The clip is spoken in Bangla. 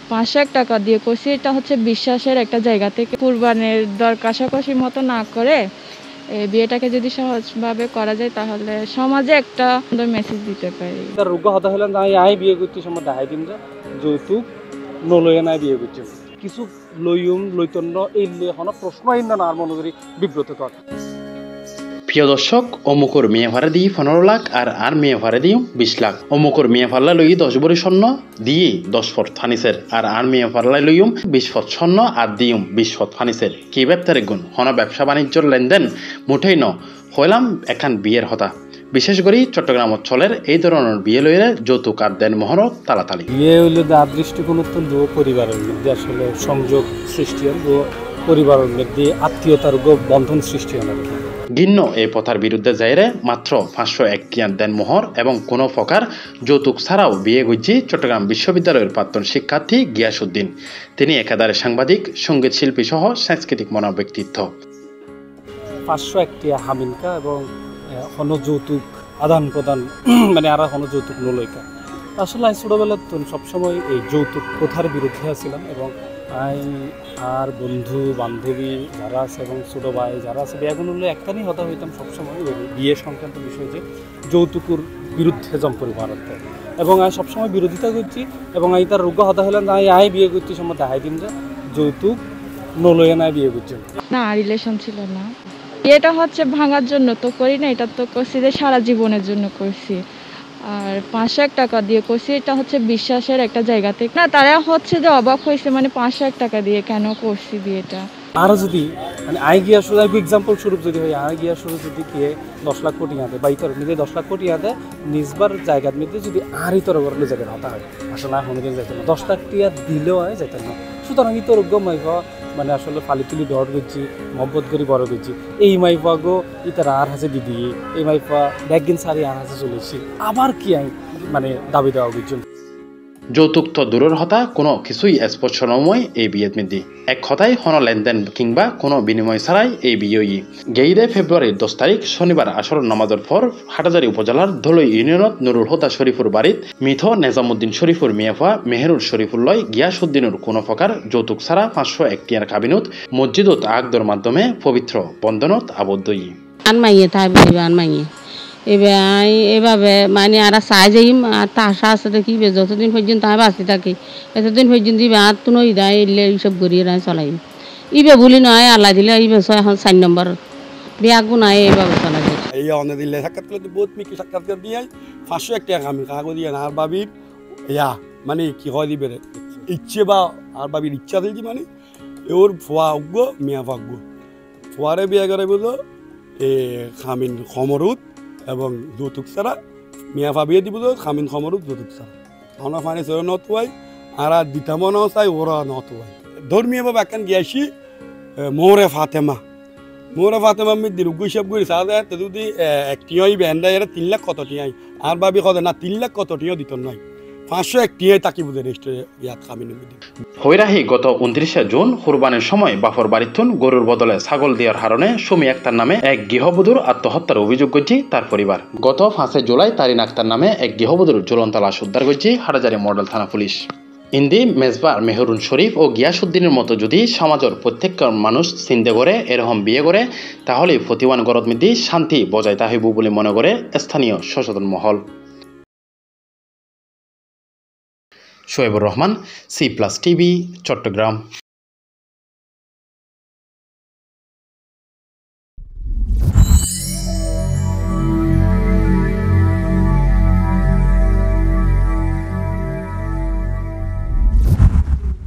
501 টাকা দিয়ে করছি। এটা হচ্ছে বিশ্বাসের একটা জায়গা থেকে কুরবানের দর কষাকষি মতো না করে এই বিয়েটাকে যদি সহজভাবে করা যায় তাহলে সমাজে একটা সুন্দর মেসেজ দিতে পারি। তার রোগ হতা হলে না আই বিয়ে করতে সময় দেখাই দিন যে যৌতুক নলয়ে নাই বিয়ে করছে কিছু লইম লইতন্য এই এখন প্রশ্নই না আর মনে করি বিব্রত কর। প্রিয় দর্শক, অমুকর মেয়ে ভাড়া দিই 15 লাখ আর মেয়ে ভাড়া দিই 20 লাখ। অমুকর মেয়ে ফাল্লা লই 10 ভরি স্বর্ণ দিয়ে 10 ফট ফানিসের আর মেয়ে ফাল্লা লইম 20 ফট স্বর্ণ আর দিম 20 ফট ফানিসের। কি ব্যবসার গুণ হন ব্যবসা বাণিজ্যর লেনদেন মুঠেই ন হইলাম এখান বিয়ের হতা। বিশেষ করে চট্টগ্রাম অঞ্চলের এই ধরনের বিয়ে লইলে যৌতুক আর দেন মোহরত তালাতালি। বিয়ে হইলে তার দৃষ্টিকোণ দু পরিবারের মধ্যে আসলে সংযোগ সৃষ্টি হয়, পরিবারের মধ্যে আত্মীয়তার বন্ধন সৃষ্টি হয়। গিন্ন এই পথার বিরুদ্ধে যাইরে মাত্র 501 টিয়ার দেন মোহর এবং কোনো প্রকার যৌতুক ছাড়াও বিয়ে গুজি চট্টগ্রাম বিশ্ববিদ্যালয়ের প্রাক্তন শিক্ষার্থী গিয়াসউদ্দিন। তিনি একাধারে সাংবাদিক, সঙ্গীত শিল্পী সহ সাংস্কৃতিক মনা ব্যক্তিত্ব। 501 টিয়া হামিনকা এবং যৌতুক আদান প্রদান মানে আর যৌতুক নলইকা। আসলে আমি ছোটোবেলার তো সবসময় এই যৌতুক প্রথার বিরুদ্ধে ছিলাম এবং আর বন্ধু বান্ধবী যারা আছে এবং ছোটো ভাই যারা আছে বিয়াগুলো হলে একটাই হতা হইতাম সবসময় বিয়ে সংক্রান্ত বিষয় যে যৌতুকুর বিরুদ্ধে জম্পরি ভারত এবং আমি সবসময় বিরোধিতা করছি এবং আমি তার রোগ্য হতা হলে আই বিয়ে করছি সময় দেখাই দিন যে যৌতুক নলয়ে নাই বিয়ে করছি না, রিলেশন ছিল না। বিয়েটা হচ্ছে ভাঙার জন্য তো করি না, এটা তো করছি যে সারা জীবনের জন্য করছি। আর 501 টাকা দিয়ে করছি, এটা হচ্ছে বিশ্বাসের একটা জায়গা থেকে না। তারা হচ্ছে যে অবাক হয়েছে মানে 501 টাকা দিয়ে কেন করছি বিয়েটা। আরও যদি মানে আই গিয়া শুরু এক্সাম্পল স্বরূপ যদি হয় আই গিয়া শুরু যদি গিয়ে 10 লাখ কোটি আদে বা ইতর মিলে 10 লাখ কোটি আদে নিজবার জায়গার মধ্যে যদি আর ইতর করলে জায়গায় হতা হয় আসলে হনে যেত না। 10 লাখ টিয়া দিলেও হয় যেত না। সুতরাং ইতর মাইফা মানে আসলে ফালি তুলি ডর করছি মহব্বত করি বড় করছি এই মাইফা গো ইতার আর হাসে দিদি এই মাইফা ব্যাগিন সারি আর হাসে চলেছি আবার কি আই মানে দাবি দেওয়া বুঝছেন। যৌতুক তো দূরের হতা কোনো কিছুই স্পর্শ নময় এই বিয়ের মধ্যে এক কথায় হন লেনদেন কিংবা কোনো বিনিময় ছাড়াই এই বিয়েই গেইরে ফেব্রুয়ারির 10 তারিখ শনিবার আসর নামাজের পর হাটাজারি উপজেলার ধলই ইউনিয়নত নুরুল হুদা শরীফুর বাড়িত মিথ নেজামুদ্দিন শরীফুর মিয়াফা মেহেরুল শরীফুল্লয় গিয়াসউদ্দিনের কোনো প্রকার যৌতুক ছাড়া 501 টিয়ার কাবিনত মসজিদত আগদর মাধ্যমে পবিত্র বন্ধনত আবদ্ধই আনমাইয়ে তাই বলিবে আনমাইয়ে এভাবে মানে আর চাই যাইম আর তা আশা আছে দেখিবে যতদিন পর্যন্ত আমি বাঁচি থাকি এতদিন পর্যন্ত ইবে আর তো নই দেয় এলে এইসব গড়িয়ে চলাইম ইবে ভুলি নয় আল্লাহ দিলে ইবে 4 নম্বর বিয়াগু নাই এইভাবে চলা যায় এই অনে দিলে সাক্ষাৎ করলে বহুত মিকি সাক্ষাৎকার দিয়ে 501 টাকা আমি কাগজ দিয়ে আর বাবির ইয়া মানে কি হয় দিবে ইচ্ছে বা আর বাবির ইচ্ছা দিই মানে ওর ফোয়া উগ্গ মিয়া ভাগ্য ফোয়ারে বিয়া করে বলো এ খামিন খমরুদ এবং যৌতুক ছাড়া মিয়া ভাবিয়ে দিব খামিন খমরুদ যৌতুক ছাড়া আমরা ফানি সে নতুয়াই আর দিতামও ন চাই ওরা নতুয়াই ধর্মীয়ভাবে একখান গিয়েছি মোরে ফাতেমা মিদ্দি রুগ্গ হিসাব করি চা দেয় যদি একটিয়াই ব্যান্ডাই 3 লাখ কত টিয়াই আর ভাবি কত না 3 লাখ কত টিয়া দিত নয় 501 টিয়াই তাকি বুঝে রেস্টে ইয়াত খামিনের মধ্যে হইরাহি গত 29 জুন কুরবানির সময় বাফর বাড়িথুন গরুর বদলে ছাগল দেওয়ার হারণে সুমি আক্তার নামে এক গৃহবধূর আত্মহত্যার অভিযোগ করছে তার পরিবার। গত 5 জুলাই তারিন আক্তার নামে এক গৃহবধূর জ্বলন্ত লাশ উদ্ধার করছে হাটাজারি মডেল থানা পুলিশ। ইন্দি মেজবার মেহরুন শরীফ ও গিয়াসউদ্দিনের মতো যদি সমাজের প্রত্যেক মানুষ চিন্তা করে এরকম বিয়ে করে তাহলে প্রতিবান গরত মধ্যে শান্তি বজায় থাকিব বলে মনে করে স্থানীয় সচেতন মহল। Shoebur Rahman, C+ TV, Chittagong.